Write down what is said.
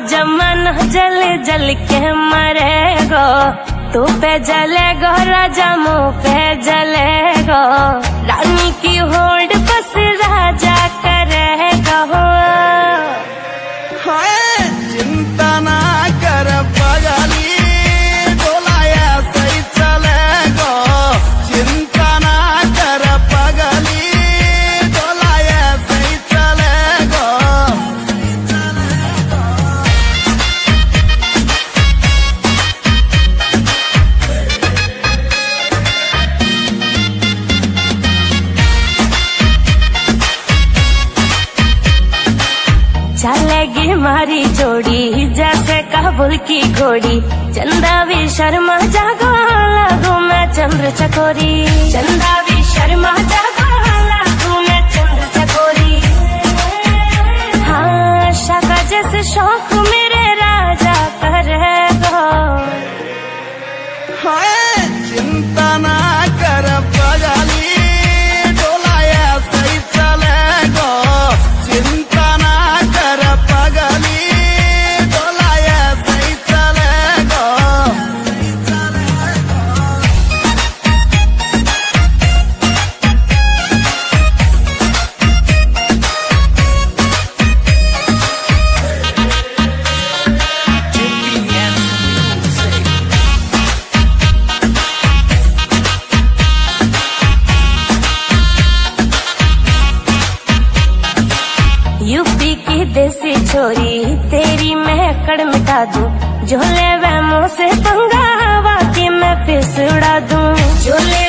जमाना जल जल के मरेगो, तू पे जलेगो राजा मुँह पे जलेगो, रानी की होड़ बस राजा करेगा। चिंता ना कर पगली, डोलाया सही चलेगो। चिंता ना कर पगली, डोलाया सही चलेगो। चलेगी मारी जोड़ी जैसे काबुल की घोड़ी, चंदा भी शर्मा जागो लागू मैं चंद्र चकोरी, चंदा भी शर्मा जागो लागू मैं चंद्र चकोरी। हाँ शाका जैसे शौक मेरे राजा करेगो। चिंता ना कर पगली, डोलाया सही चलेगो। चिंता ना कर पगली, डोलाया सही चलेगो। यूपी की देसी छोरी तेरी मैं कड़ मिटा दूं, झोले वह मुँह से पंगा हवा की मैं फिस उड़ा दूं, झोले